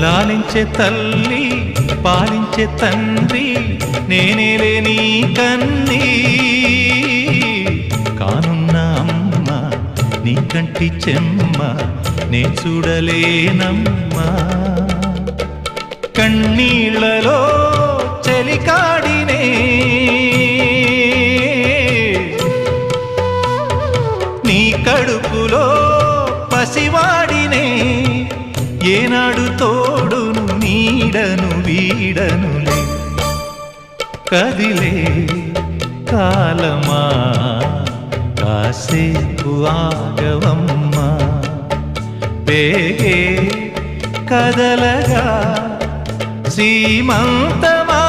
లాలించే తల్లి పాలించే తండ్రి నేనేలే నీ కన్నీ కానున్న అమ్మ నీ కంటి చెమ్మ నే చూడలేనమ్మా కన్నీళ్లలో చెలికాడినే నీ కడుపులో పసివాడినే ఏనాడు తోడును నీడను వీడనులే కదిలే కాలమా కాసేపు ఆగవమ్మా వేగే కదలగా శ్రీమంతమా